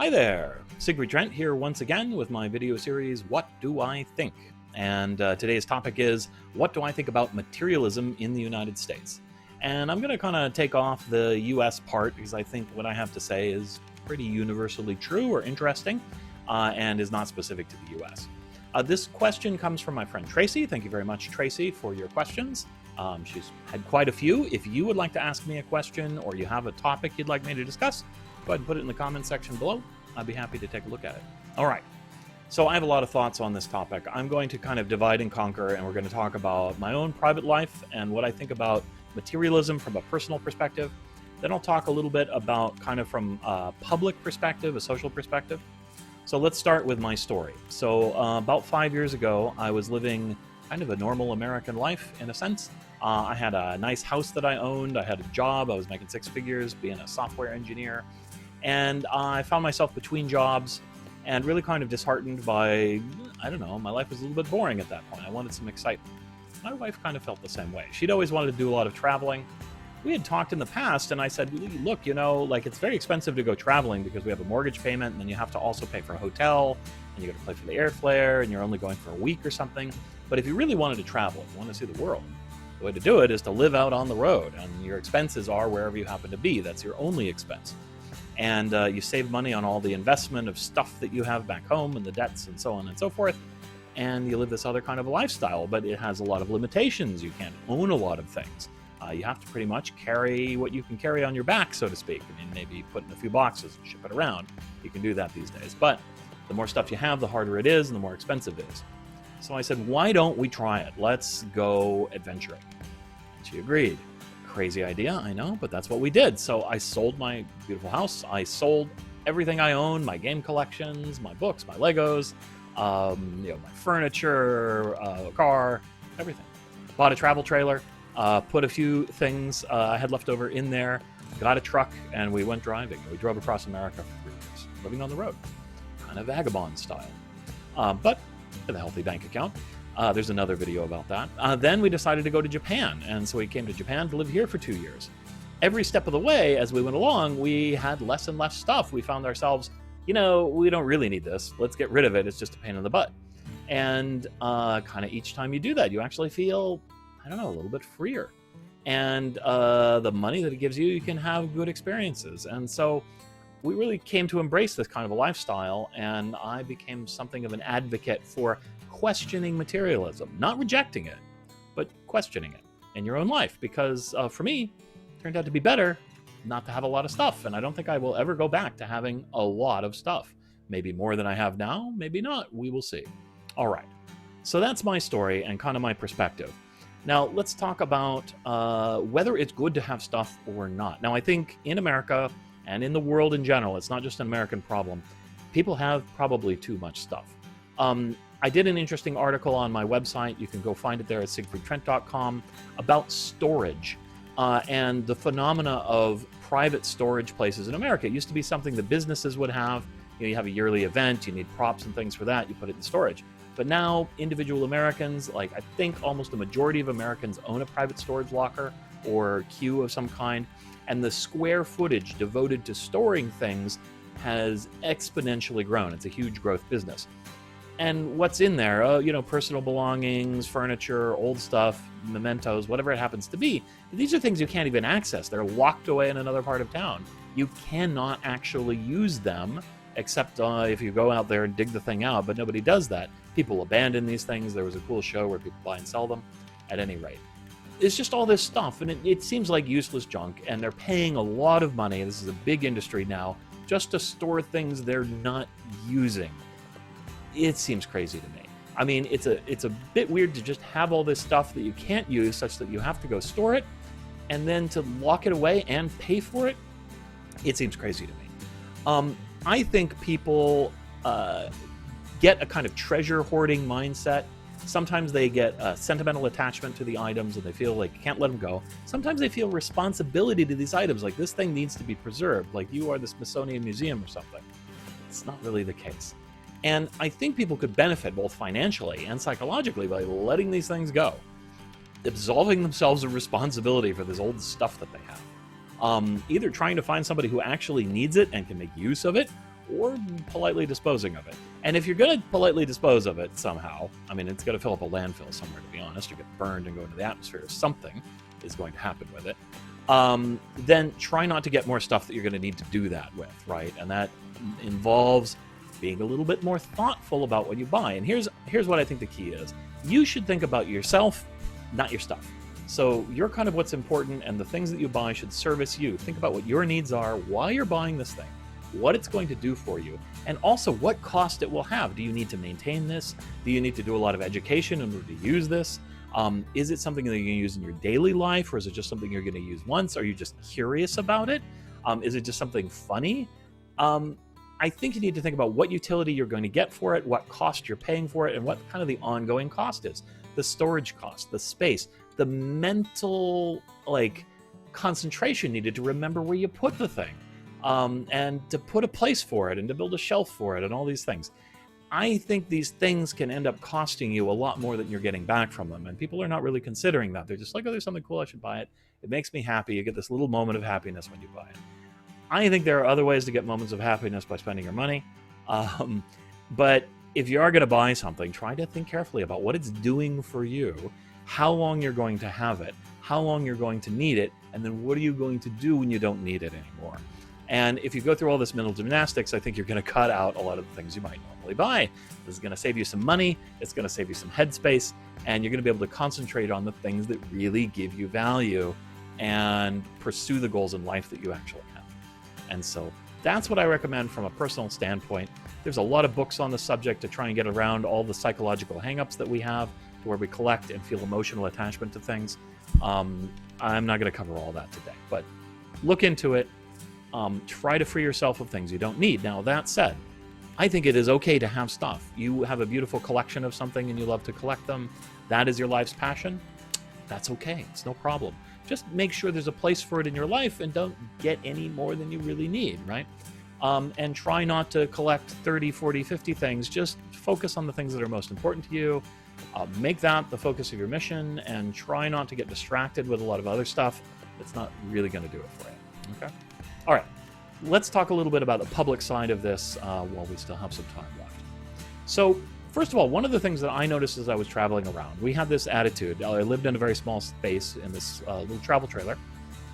Hi there, Siegfried Trent here once again with my video series, What Do I Think? And today's topic is, what do I think about materialism in the United States? And I'm going to kind of take off the US part because I think what I have to say is pretty universally true or interesting and is not specific to the US. This question comes from my friend Tracy. Thank you very much, Tracy, for your questions. She's had quite a few. If you would like to ask me a question or you have a topic you'd like me to discuss, go ahead and put it in the comment section below. I'd be happy to take a look at it. All right. So I have a lot of thoughts on this topic. I'm going to kind of divide and conquer, and we're going to talk about my own private life and what I think about materialism from a personal perspective. Then I'll talk a little bit about kind of from a public perspective, a social perspective. So let's start with my story. So about 5 years ago, I was living kind of a normal American life in a sense. I had a nice house that I owned. I had a job. I was making 6 figures, being a software engineer. And I found myself between jobs and really kind of disheartened by, I don't know, my life was a little bit boring at that point. I wanted some excitement. My wife kind of felt the same way. She'd always wanted to do a lot of traveling. We had talked in the past, and I said, look, you know, like it's very expensive to go traveling because we have a mortgage payment, and then you have to also pay for a hotel, and you got to pay for the airfare, and you're only going for a week or something. But if you really wanted to travel, you want to see the world, the way to do it is to live out on the road, and your expenses are wherever you happen to be. That's your only expense. And you save money on all the investment of stuff that you have back home and the debts and so on and so forth. And you live this other kind of a lifestyle, but it has a lot of limitations. You can't own a lot of things. You have to pretty much carry what you can carry on your back, so to speak. I mean, maybe put in a few boxes and ship it around. You can do that these days. But the more stuff you have, the harder it is and the more expensive it is. So I said, why don't we try it? Let's go adventuring. And she agreed. Crazy idea, I know, but that's what we did. So I sold my beautiful house. I sold everything I own, my game collections, my books, my Legos, my furniture, car, everything. Bought a travel trailer, put a few things I had left over in there, got a truck, and we went driving. We drove across America for 3 years, living on the road, kind of vagabond style, but with a healthy bank account. There's another video about that. Then we decided to go to Japan, and so we came to Japan to live here for 2 years. Every step of the way, as we went along, we had less and less stuff. We found ourselves, you know, we don't really need this. Let's get rid of it. It's just a pain in the butt. And kind of each time you do that, you actually feel, I don't know, a little bit freer. And the money that it gives you, you can have good experiences. And so we really came to embrace this kind of a lifestyle, and I became something of an advocate for questioning materialism, not rejecting it, but questioning it in your own life, because for me, it turned out to be better not to have a lot of stuff, and I don't think I will ever go back to having a lot of stuff. Maybe more than I have now, maybe not, we will see. All right, so that's my story and kind of my perspective. Now, let's talk about whether it's good to have stuff or not. Now, I think in America and in the world in general, it's not just an American problem, people have probably too much stuff. I did an interesting article on my website. You can go find it there at siegfriedtrent.com about storage and the phenomena of private storage places in America. It used to be something that businesses would have. You know, you have a yearly event, you need props and things for that, you put it in storage. But now individual Americans, like I think almost the majority of Americans own a private storage locker or queue of some kind, and the square footage devoted to storing things has exponentially grown. It's a huge growth business. And what's in there? Personal belongings, furniture, old stuff, mementos, whatever it happens to be. These are things you can't even access. They're locked away in another part of town. You cannot actually use them except if you go out there and dig the thing out, but nobody does that. People abandon these things. There was a cool show where people buy and sell them. At any rate, it's just all this stuff, and it seems like useless junk, and they're paying a lot of money. This is a big industry now, just to store things they're not using. It seems crazy to me. I mean, it's a bit weird to just have all this stuff that you can't use such that you have to go store it, and then to lock it away and pay for it. It seems crazy to me. I think people get a kind of treasure hoarding mindset. Sometimes they get a sentimental attachment to the items and they feel like you can't let them go. Sometimes they feel responsibility to these items, like this thing needs to be preserved, like you are the Smithsonian Museum or something. It's not really the case. And I think people could benefit both financially and psychologically by letting these things go, absolving themselves of responsibility for this old stuff that they have. Either trying to find somebody who actually needs it and can make use of it, or politely disposing of it. And if you're going to politely dispose of it somehow, I mean, it's going to fill up a landfill somewhere, to be honest, or get burned and go into the atmosphere, or something is going to happen with it. Then try not to get more stuff that you're going to need to do that with, right? And that involves being a little bit more thoughtful about what you buy. And here's what I think the key is. You should think about yourself, not your stuff. So you're kind of what's important, and the things that you buy should service you. Think about what your needs are, why you're buying this thing, what it's going to do for you, and also what cost it will have. Do you need to maintain this? Do you need to do a lot of education in order to use this? Is it something that you're going to use in your daily life, or is it just something you're going to use once? Are you just curious about it? Is it just something funny? I think you need to think about what utility you're going to get for it, what cost you're paying for it, and what kind of the ongoing cost is. The storage cost, the space, the mental concentration needed to remember where you put the thing, and to put a place for it, and to build a shelf for it, and all these things. I think these things can end up costing you a lot more than you're getting back from them, and people are not really considering that. They're just like, oh, there's something cool, I should buy it. It makes me happy. You get this little moment of happiness when you buy it. I think there are other ways to get moments of happiness by spending your money, but if you are going to buy something, try to think carefully about what it's doing for you, how long you're going to have it, how long you're going to need it, and then what are you going to do when you don't need it anymore. And if you go through all this mental gymnastics, I think you're going to cut out a lot of the things you might normally buy. This is going to save you some money, it's going to save you some headspace, and you're going to be able to concentrate on the things that really give you value and pursue the goals in life that you actually have. And so that's what I recommend from a personal standpoint. There's a lot of books on the subject to try and get around all the psychological hangups that we have, to where we collect and feel emotional attachment to things. I'm not going to cover all that today, but look into it. Try to free yourself of things you don't need. Now, that said, I think it is okay to have stuff. You have a beautiful collection of something and you love to collect them. That is your life's passion. That's okay. It's no problem. Just make sure there's a place for it in your life and don't get any more than you really need, right? And try not to collect 30, 40, 50 things. Just focus on the things that are most important to you. Make that the focus of your mission, and try not to get distracted with a lot of other stuff that's not really going to do it for you. Okay? All right. Let's talk a little bit about the public side of this while we still have some time left. So, first of all, one of the things that I noticed as I was traveling around, we had this attitude. I lived in a very small space in this little travel trailer.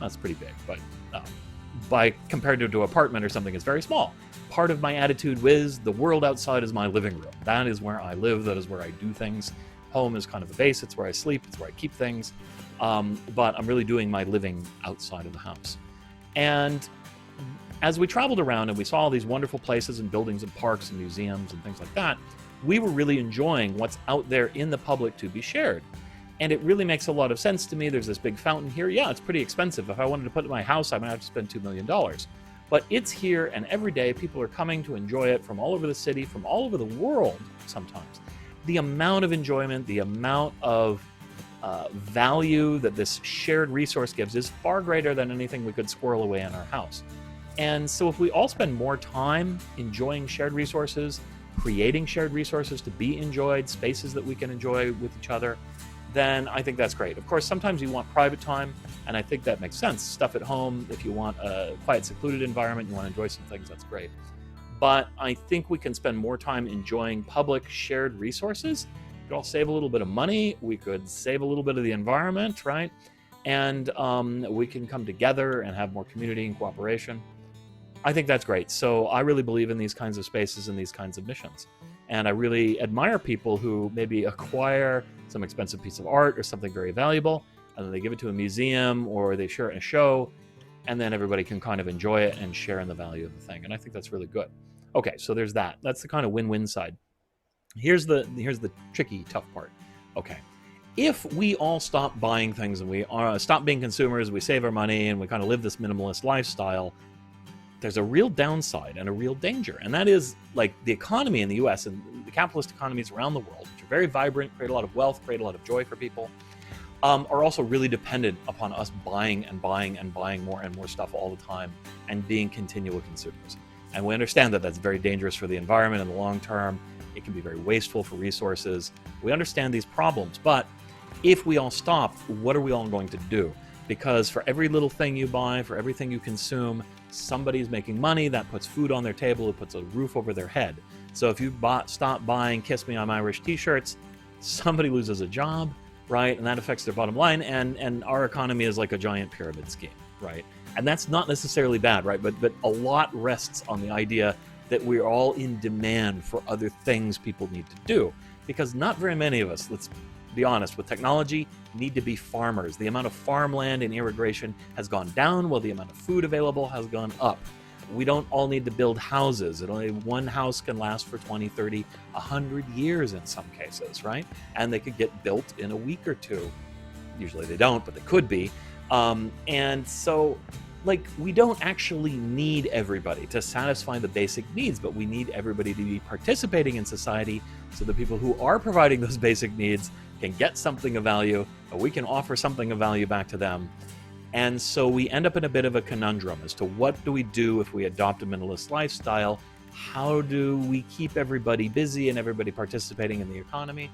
That's pretty big, but compared to an apartment or something, it's very small. Part of my attitude was the world outside is my living room. That is where I live. That is where I do things. Home is kind of a base. It's where I sleep. It's where I keep things. But I'm really doing my living outside of the house. And as we traveled around and we saw all these wonderful places and buildings and parks and museums and things like that, we were really enjoying what's out there in the public to be shared. And it really makes a lot of sense to me. There's this big fountain here. Yeah, it's pretty expensive. If I wanted to put it in my house, I might have to spend $2 million. But it's here, and every day people are coming to enjoy it from all over the city, from all over the world sometimes. The amount of enjoyment, the amount of value that this shared resource gives is far greater than anything we could squirrel away in our house. And so if we all spend more time enjoying shared resources, creating shared resources to be enjoyed, spaces that we can enjoy with each other, then I think that's great. Of course, sometimes you want private time, and I think that makes sense. Stuff at home, if you want a quiet, secluded environment, you want to enjoy some things, that's great. But I think we can spend more time enjoying public shared resources. We could all save a little bit of money. We could save a little bit of the environment, right? And we can come together and have more community and cooperation. I think that's great. So I really believe in these kinds of spaces and these kinds of missions. And I really admire people who maybe acquire some expensive piece of art or something very valuable, and then they give it to a museum or they share it in a show, and then everybody can kind of enjoy it and share in the value of the thing. And I think that's really good. Okay, so there's that. That's the kind of win-win side. Here's the tricky, tough part. Okay, if we all stop buying things and we stop being consumers, we save our money, and we kind of live this minimalist lifestyle, there's a real downside and a real danger. And that is, like, the economy in the US and the capitalist economies around the world, which are very vibrant, create a lot of wealth, create a lot of joy for people, are also really dependent upon us buying and buying and buying more and more stuff all the time and being continual consumers. And we understand that that's very dangerous for the environment in the long term. It can be very wasteful for resources. We understand these problems, but if we all stop, what are we all going to do? because for every little thing you buy, for everything you consume, somebody's making money. That puts food on their table, it puts a roof over their head. So if you stop buying Kiss Me I'm Irish t-shirts, somebody loses a job, right? And that affects their bottom line, and our economy is like a giant pyramid scheme, right? And that's not necessarily bad, right? But a lot rests on the idea that we're all in demand for other things people need to do, because not very many of us, let's be honest, with technology, need to be farmers. The amount of farmland and irrigation has gone down while the amount of food available has gone up. We don't all need to build houses. Only one house can last for 20, 30, 100 years in some cases, right? And they could get built in a week or two. Usually they don't, but they could be. And so, like, we don't actually need everybody to satisfy the basic needs, but we need everybody to be participating in society so the people who are providing those basic needs can get something of value, and we can offer something of value back to them. And so we end up in a bit of a conundrum as to what do we do if we adopt a minimalist lifestyle? How do we keep everybody busy and everybody participating in the economy?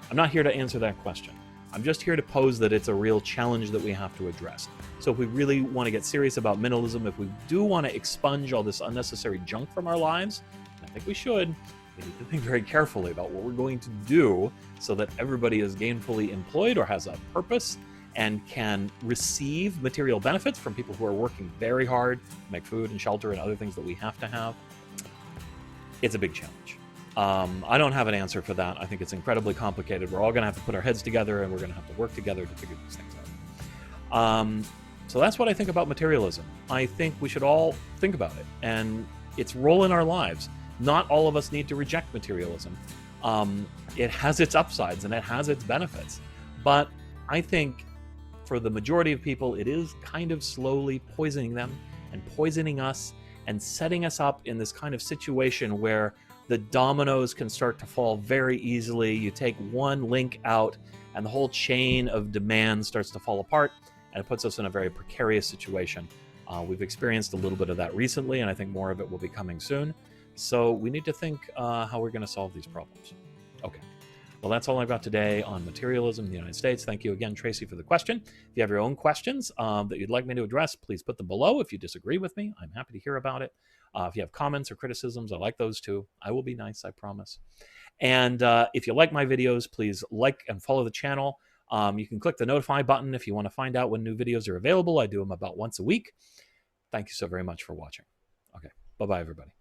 I'm not here to answer that question. I'm just here to pose that it's a real challenge that we have to address. So if we really want to get serious about minimalism, if we do want to expunge all this unnecessary junk from our lives, and I think we should, we need to think very carefully about what we're going to do so that everybody is gainfully employed or has a purpose and can receive material benefits from people who are working very hard to make food and shelter and other things that we have to have. It's a big challenge. I don't have an answer for that. I think it's incredibly complicated. We're all going to have to put our heads together, and we're going to have to work together to figure these things out. So that's what I think about materialism. I think we should all think about it and its role in our lives. Not all of us need to reject materialism. It has its upsides and it has its benefits. But I think for the majority of people, it is kind of slowly poisoning them and poisoning us and setting us up in this kind of situation where the dominoes can start to fall very easily. You take one link out and the whole chain of demand starts to fall apart, and it puts us in a very precarious situation. We've experienced a little bit of that recently, and I think more of it will be coming soon. So we need to think how we're going to solve these problems. Okay. Well, that's all I've got today on materialism in the United States. Thank you again, Tracy, for the question. If you have your own questions that you'd like me to address, please put them below. If you disagree with me, I'm happy to hear about it. If you have comments or criticisms, I like those too. I will be nice, I promise. And if you like my videos, please like and follow the channel. You can click the notify button if you want to find out when new videos are available. I do them about once a week. Thank you so very much for watching. Okay, bye-bye, everybody.